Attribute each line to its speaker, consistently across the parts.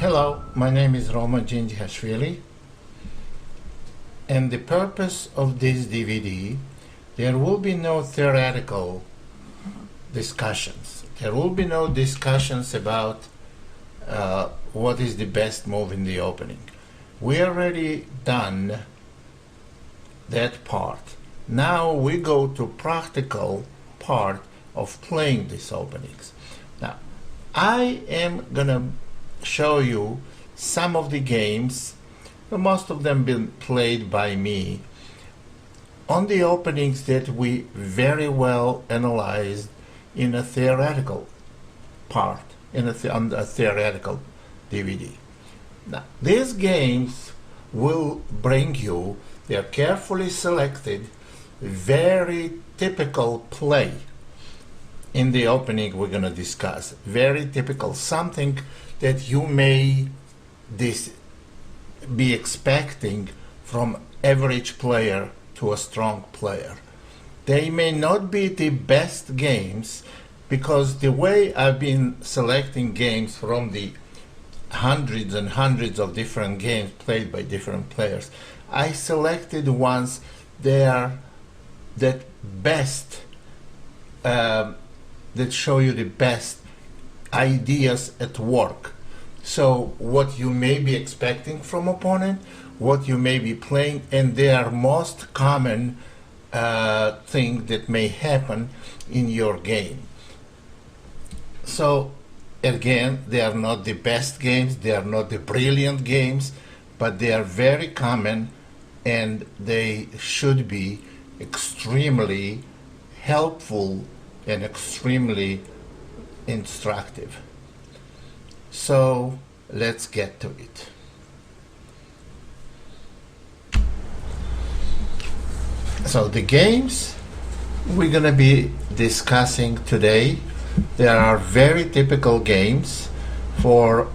Speaker 1: Hello, my name is Dzindzichashvili, and the purpose of this DVD, there will be no theoretical discussions. There will be no discussions about what is the best move in the opening. We already done that part. Now we go to practical part of playing these openings. Now, I am gonna show you some of the games, most of them been played by me, on the openings that we very well analyzed in a theoretical part, on a theoretical DVD. Now, these games will bring you, they are carefully selected, very typical play in the opening we're going to discuss. Very typical, something that you may be expecting from average player to a strong player. They may not be the best games, because the way I've been selecting games from the hundreds and hundreds of different games played by different players, I selected ones that best that show you the best ideas at work. So what you may be expecting from opponent, what you may be playing, and their most common thing that may happen in your game. So again, they are not the best games, they are not the brilliant games, but they are very common, and they should be extremely helpful and extremely instructive. So let's get to it. So the games we're going to be discussing today, there are very typical games for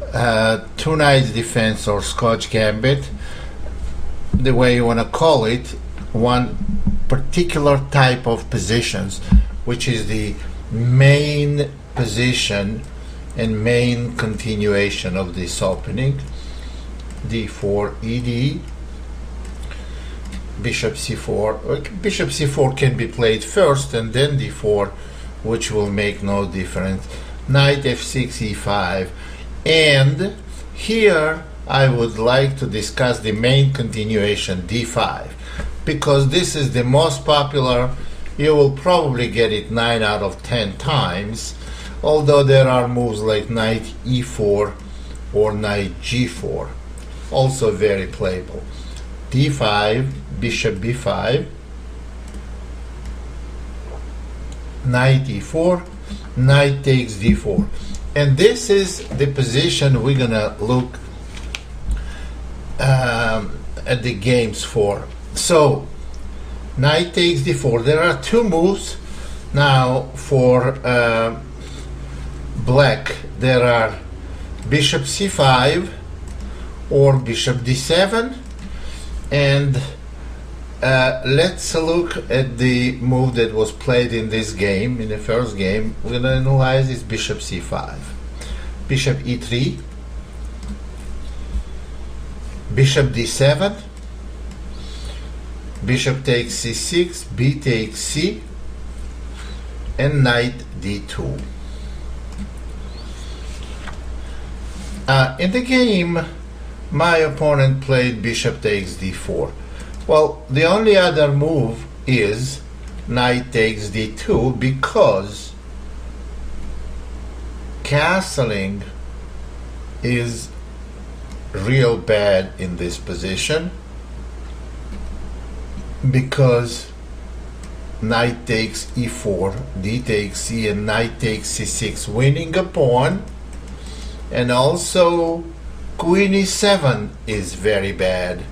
Speaker 1: two knights defense or Scotch Gambit, the way you want to call it, one particular type of positions, which is the main position and main continuation of this opening. d4, ed, bishop c4. Bishop c4 can be played first and then d4, which will make no difference. Knight f6, e5. And here I would like to discuss the main continuation, d5, because this is the most popular. You will probably get it 9 out of 10 times, although there are moves like knight e4 or knight g4, also very playable. d5, bishop b5, knight e4, knight takes d4. And this is the position we're gonna look at the games for. So knight takes d4. There are two moves now for black. There are bishop c5 or bishop d7, and let's look at the move that was played in this game, in the first game. We're going to analyze this bishop c5, bishop e3, bishop d7, bishop takes c6, b takes c, and knight d2. In the game, my opponent played bishop takes d4. Well, the only other move is knight takes d2, because castling is real bad in this position, because knight takes e4, d takes c, and knight takes c6, winning a pawn. And also queen e7 is very bad,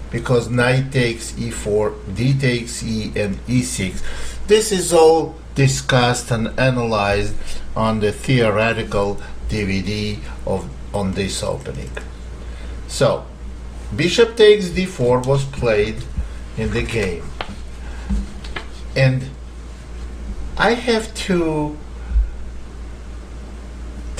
Speaker 1: because knight takes e4, d takes e, and e6. This is all discussed and analyzed on the theoretical DVD on this opening. So bishop takes d4 was played in the game, and I have to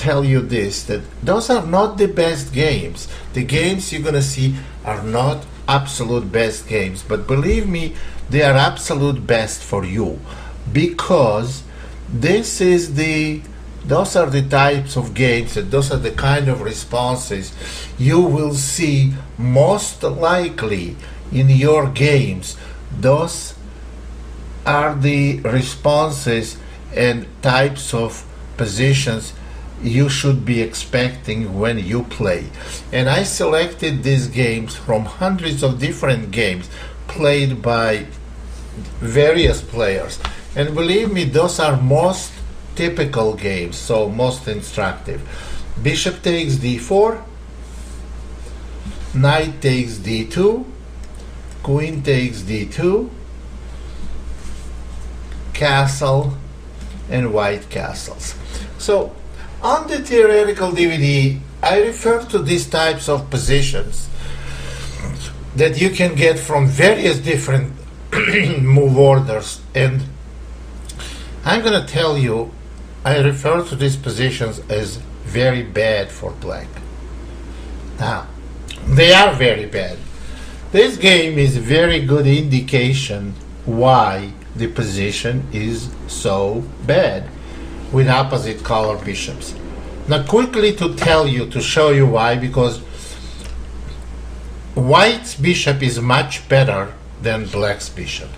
Speaker 1: tell you this, that those are not the best games. The games you're going to see are not absolute best games, but believe me, they are absolute best for you, because those are the types of games, and those are the kind of responses you will see most likely in your games. Those are the responses and types of positions you should be expecting when you play. And I selected these games from hundreds of different games played by various players. And believe me, those are most typical games, so most instructive. Bishop takes d4, knight takes d2, queen takes d2, castle, and white castles. So on the theoretical DVD, I refer to these types of positions that you can get from various different move orders, and I'm going to tell you, I refer to these positions as very bad for black. Now, they are very bad. This game is a very good indication why the position is so bad with opposite color bishops. Now, quickly to show you why, because white's bishop is much better than black's bishop.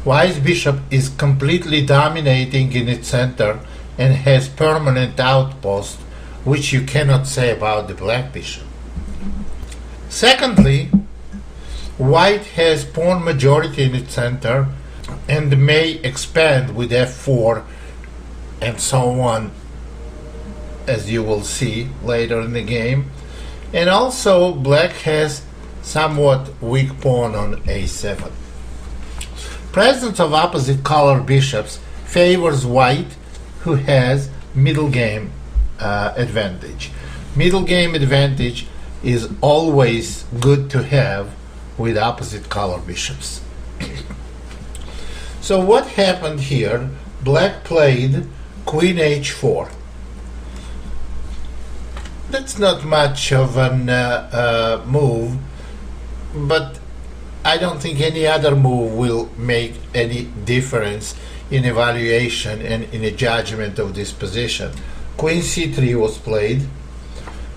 Speaker 1: White's bishop is completely dominating in its center and has permanent outpost, which you cannot say about the black bishop. Secondly, white has pawn majority in its center and may expand with f4 and so on, as you will see later in the game. And also black has somewhat weak pawn on a7. Presence of opposite color bishops favors white, who has middle game advantage. Middle game advantage is always good to have with opposite color bishops. So what happened here? Black played queen h4. That's not much of a move, but I don't think any other move will make any difference in evaluation and in a judgment of this position. Queen c3 was played,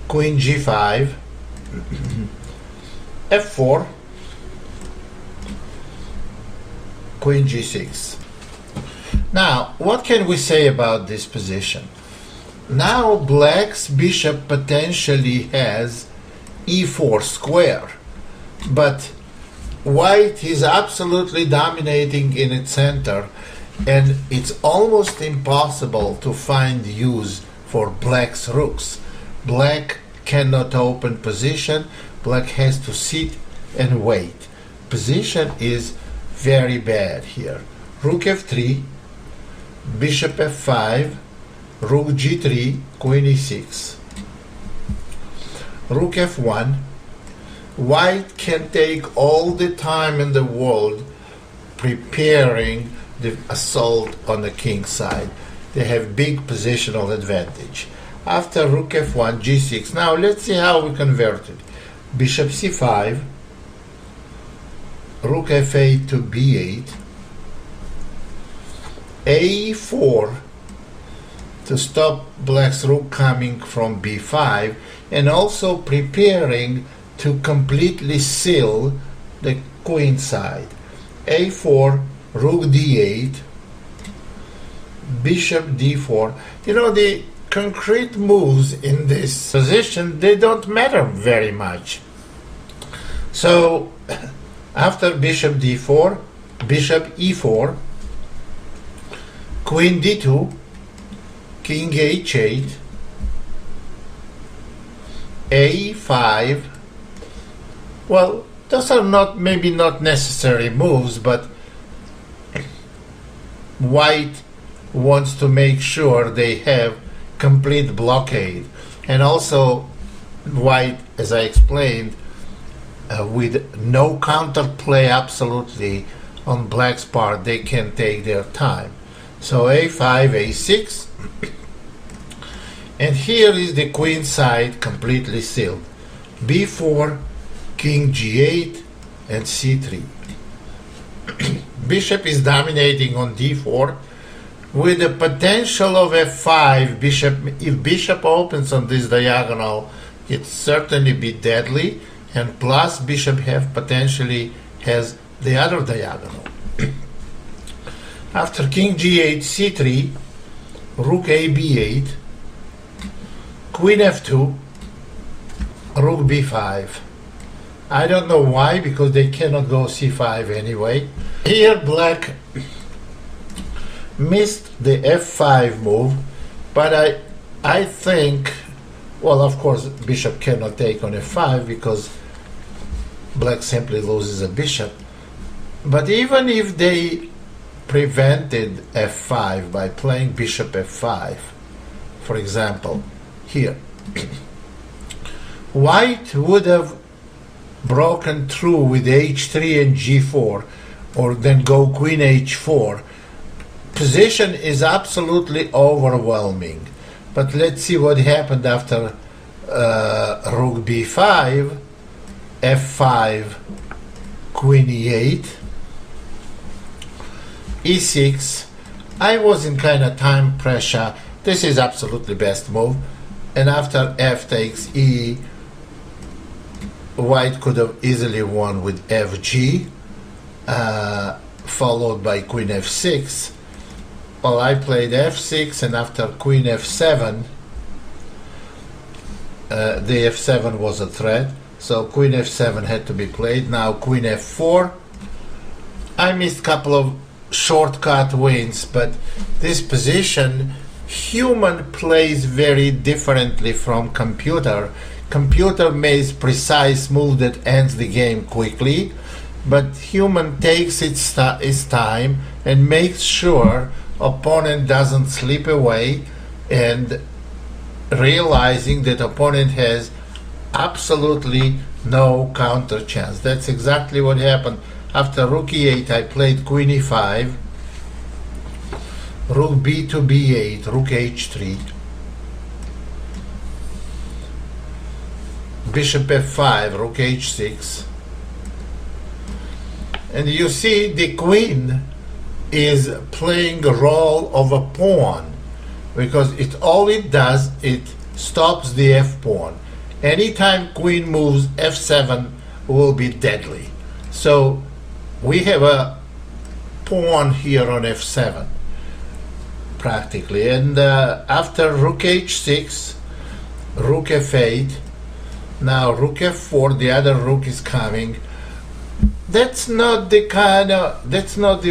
Speaker 1: queen g5, f4, queen g6. Now, what can we say about this position? Now black's bishop potentially has e4 square, but white is absolutely dominating in its center, and it's almost impossible to find use for black's rooks. Black cannot open position. Black has to sit and wait. Position is very bad here. Rook f3, bishop f5, rook g3, queen e6, rook f1. White can take all the time in the world preparing the assault on the king's side. They have big positional advantage. After rook f1, g6. Now let's see how we convert it. Bishop c5, rook f8 to b8, a4 to stop black's rook coming from b5, and also preparing to completely seal the queen side. a4, rook d8, bishop d4. You know, the concrete moves in this position, they don't matter very much. So after bishop d4, bishop e4, queen d2, king h8, a5. Well, those are maybe not necessary moves, but white wants to make sure they have complete blockade. And also white, as I explained, with no counterplay absolutely on black's part, they can take their time. So a5, a6, And here is the queen side completely sealed. b4, king g8, and c3. Bishop is dominating on d4 with the potential of f5. If bishop opens on this diagonal, it certainly be deadly, and plus bishop potentially has the other diagonal. After king g8, c3, rook a b8, queen f2, rook b5. I don't know why, because they cannot go c5 anyway. Here black missed the f5 move, but I think, well, of course bishop cannot take on f5 because black simply loses a bishop. But even if they prevented f5 by playing bishop f5, for example, here, white would have broken through with h3 and g4, or then go queen h4. Position is absolutely overwhelming. But let's see what happened after rook b5, f5, queen e8, e6. I was in kind of time pressure. This is absolutely best move. And after f takes e, white could have easily won with fg, followed by queen f6. Well, I played f6, and after queen f7, the f7 was a threat, so queen f7 had to be played. Now queen f4. I missed a couple of shortcut wins, but this position, human plays very differently from computer. Computer makes precise move that ends the game quickly, but human takes its time and makes sure opponent doesn't slip away, and realizing that opponent has absolutely no counter chance. That's exactly what happened. After rook e8, I played queen e5, rook b2 b8, rook h3, bishop f5, rook h6, and you see the queen is playing the role of a pawn, because all it does, it stops the f pawn. Anytime queen moves, f7 will be deadly. So we have a pawn here on f7 practically, and after rook h6, rook f8, now rook f4, the other rook is coming. That's not the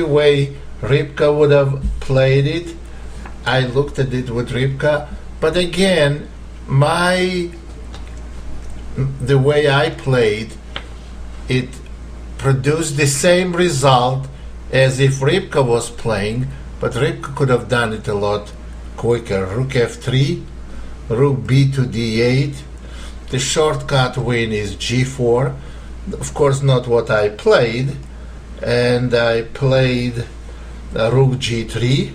Speaker 1: way Rybka would have played it. I looked at it with Rybka, but again, the way I played it produced the same result as if Rybka was playing, but Rybka could have done it a lot quicker. Rook f3, rook b to d8. The shortcut win is g4. Of course, not what I played, and I played rook g3,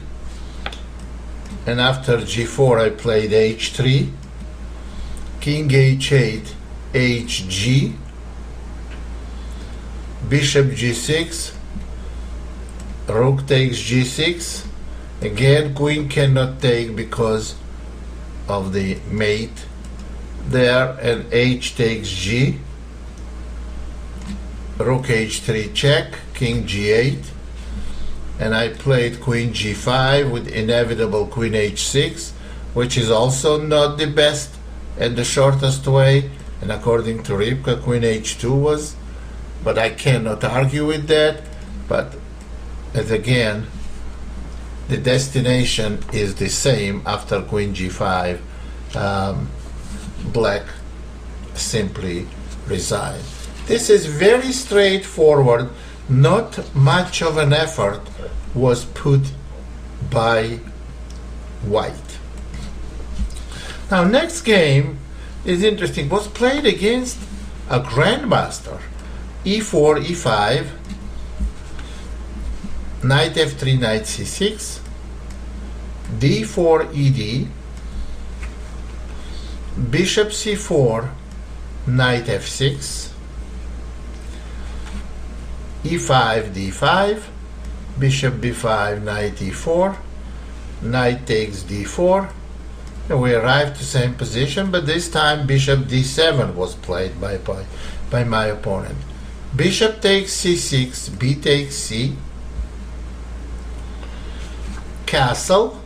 Speaker 1: and after g4 I played h3, king h8, hg, bishop g6, rook takes g6. Again, queen cannot take because of the mate there, and h takes g, rook h3 check, king g8, and I played queen g5 with inevitable queen h6, which is also not the best and the shortest way, and according to Rybka, queen h2 was, but I cannot argue with that. But as again, the destination is the same. After queen g5, black simply resigned. This is very straightforward. Not much of an effort was put by white. Now, next game is interesting. Was played against a grandmaster. e4, e5, knight f3, knight c6, d4, ed, bishop c4, knight f6, e5, d5, bishop b5, knight e4, knight takes d4, and we arrive to same position, but this time bishop d7 was played by my opponent. Bishop takes c6, b takes c, castle,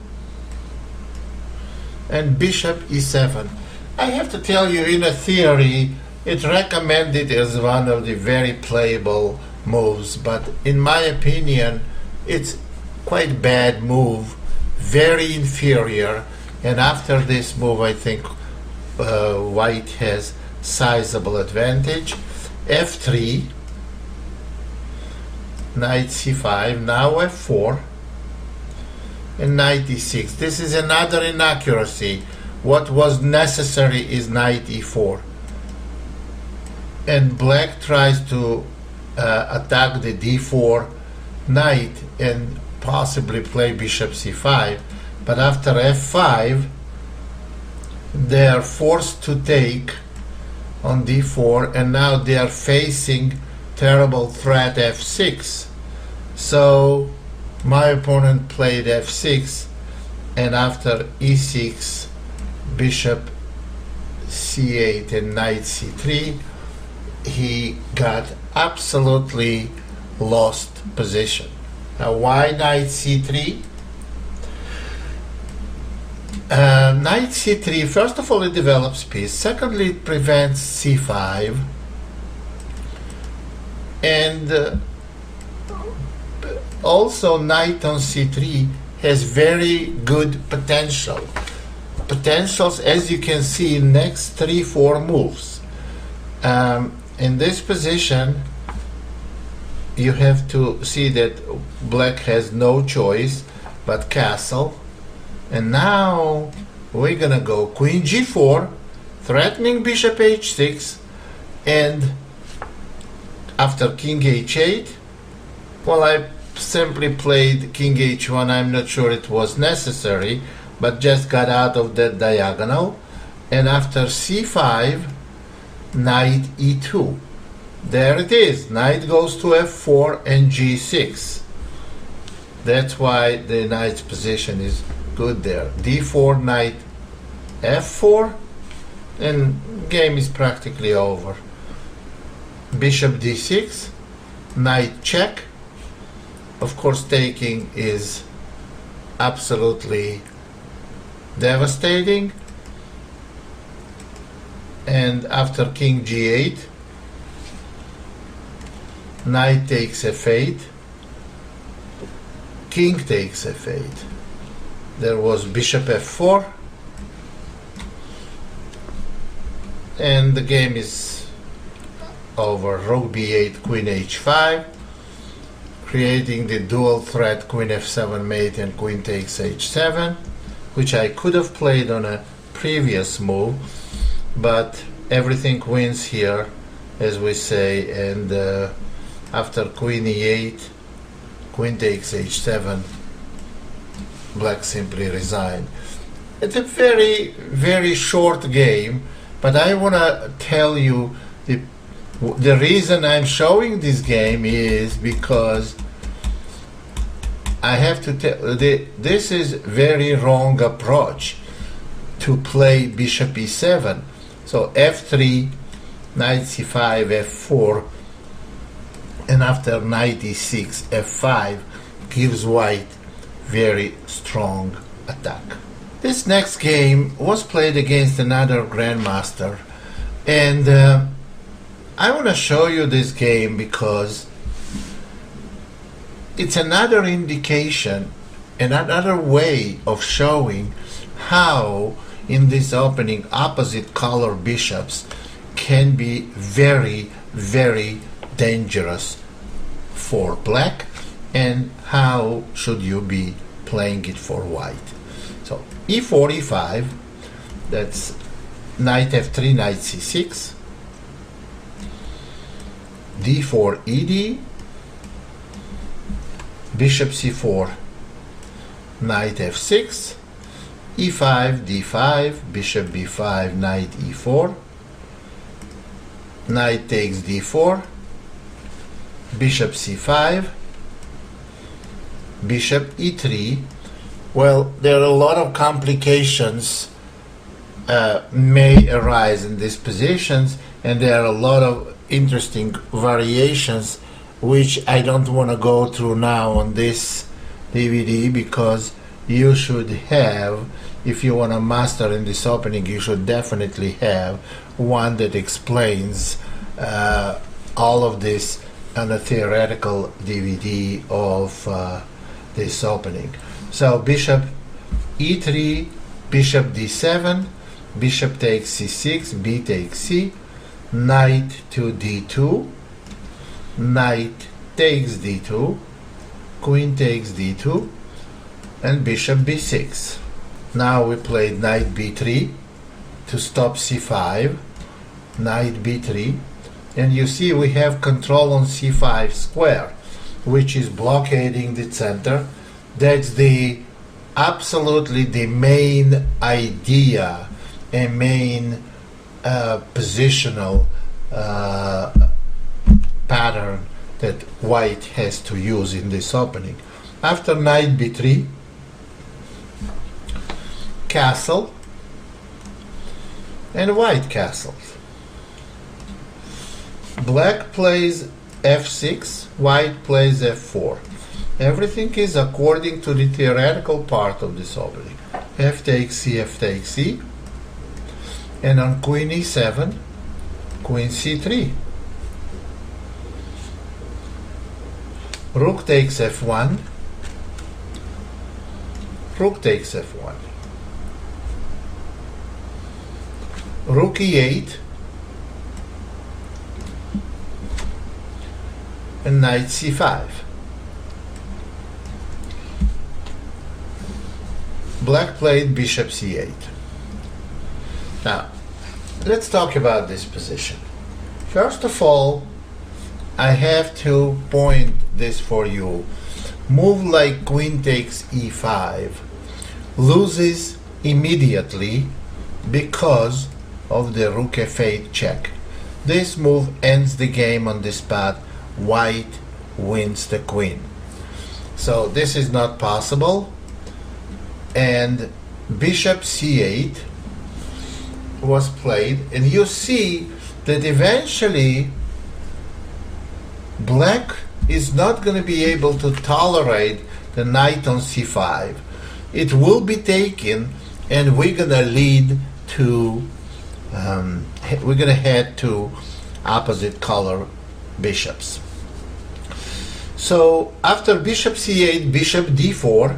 Speaker 1: and bishop e7. I have to tell you, in a theory, it's recommended as one of the very playable moves, but in my opinion, it's quite bad move, very inferior, and after this move, I think white has sizable advantage. f3, knight c5, now f4, and knight e6. This is another inaccuracy. What was necessary is knight e4. And black tries to attack the d4 knight and possibly play bishop c5. But after f5, they are forced to take on d4, and now they are facing terrible threat f6. So my opponent played f6, and after e6, bishop c8 and knight c3, he got absolutely lost position. Now, why knight c3? Knight c3, first of all, it develops peace. Secondly, it prevents c5. And also, knight on c3 has very good potentials, as you can see in next 3-4 moves. In this position, you have to see that black has no choice but castle. And now we're gonna go queen g4, threatening bishop h6, and after king h8, well, I simply played king h1. I'm not sure it was necessary, but just got out of that diagonal. And after c5, knight e2. There it is. Knight goes to f4 and g6. That's why the knight's position is good there. d4, knight f4, and game is practically over. Bishop d6, knight check. Of course, taking is absolutely devastating. And after king g8, knight takes f8, king takes f8. There was bishop f4, and the game is over. Rook b8, queen h5, creating the dual threat queen f7 mate and queen takes h7, which I could have played on a previous move, but everything wins here, as we say. And after queen e8, queen takes h7, black simply resigned. It's a very, very short game, but I want to tell you the reason I'm showing this game is because I have to tell this is very wrong approach to play bishop e7. So f3, knight c5, f4, and after knight e6, f5 gives white very strong attack. This next game was played against another grandmaster, and I want to show you this game because it's another indication, another way of showing how in this opening opposite color bishops can be very, very dangerous for black, and how should you be playing it for white. So e4, e5, that's knight f3, knight c6, d4, ed, bishop c4, knight f6, e5, d5, bishop b5, knight e4, knight takes d4, bishop c5, bishop e3. Well, there are a lot of complications may arise in these positions, and there are a lot of interesting variations which I don't want to go through now on this DVD, because you should have, if you want to master in this opening, you should definitely have one that explains all of this on a theoretical DVD of this opening. So bishop e3, bishop d7, bishop takes c6, b takes c, knight to d2, knight takes d2, queen takes d2, and bishop b6. Now we played knight b3 to stop c5, knight b3, and you see we have control on c5 square, which is blockading the center. That's the absolutely the main idea, a main positional pattern that white has to use in this opening. After knight b3, castle, and white castles. Black plays f6, white plays f4. Everything is according to the theoretical part of this opening. F takes c, f takes c, and on queen e7, queen c3. Rook takes f1, rook takes f1. Rook e8, and knight c5. Black played bishop c8. Now, let's talk about this position. First of all, I have to point this for you. Move like queen takes e5 loses immediately because of the rook f8 check. This move ends the game on this path. White wins the queen. So this is not possible. And bishop c8 was played, and you see that eventually black is not going to be able to tolerate the knight on c5. It will be taken, and we're going to lead to we're going to head to opposite color bishops. So after bishop c8, bishop d4,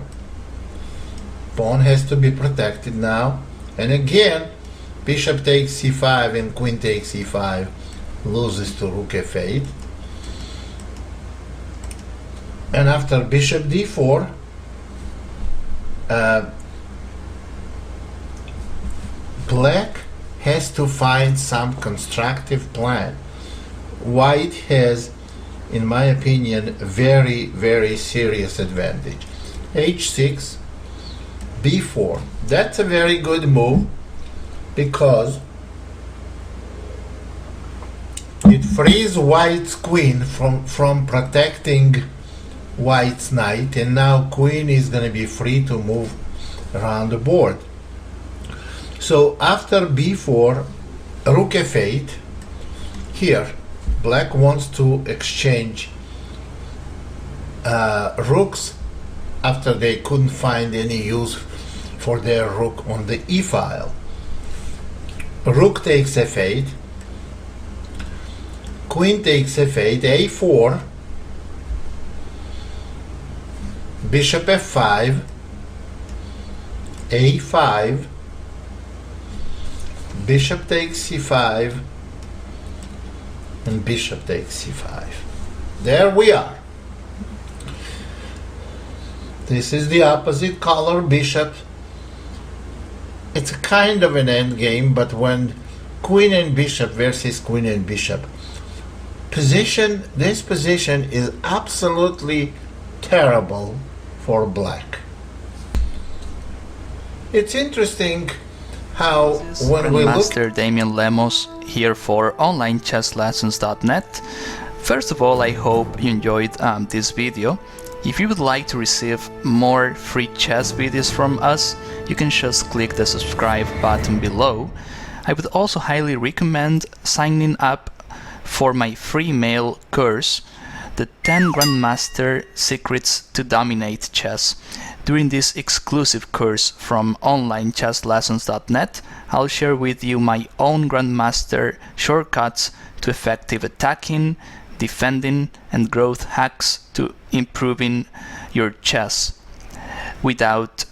Speaker 1: pawn has to be protected now, and again bishop takes c5 and queen takes e5 loses to rook f8. And after bishop d4, black has to find some constructive plan. White has, in my opinion, very, very serious advantage. h6, b4. That's a very good move because it frees white's queen from protecting white's knight, and now queen is going to be free to move around the board. So after b4, rook f8, here black wants to exchange rooks after they couldn't find any use for their rook on the e file. Rook takes f8, queen takes f8, a4, bishop f5, a5, bishop takes c5, and bishop takes c5. There we are. This is the opposite color bishop. It's a kind of an end game, but when queen and bishop versus queen and bishop, this position is absolutely terrible for black. It's interesting how when we look...
Speaker 2: Grandmaster Damian Lemos here for onlinechesslessons.net. First of all, I hope you enjoyed this video. If you would like to receive more free chess videos from us, you can just click the subscribe button below. I would also highly recommend signing up for my free mail course, the 10 Grandmaster Secrets to Dominate Chess. During this exclusive course from onlinechesslessons.net, I'll share with you my own Grandmaster shortcuts to effective attacking, defending, and growth hacks to improving your chess without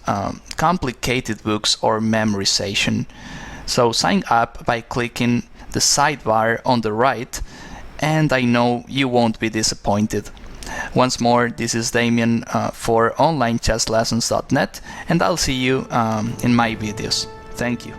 Speaker 2: complicated books or memorization. So sign up by clicking the sidebar on the right, and I know you won't be disappointed. Once more, this is Damian for onlinechesslessons.net, and I'll see you in my videos. Thank you.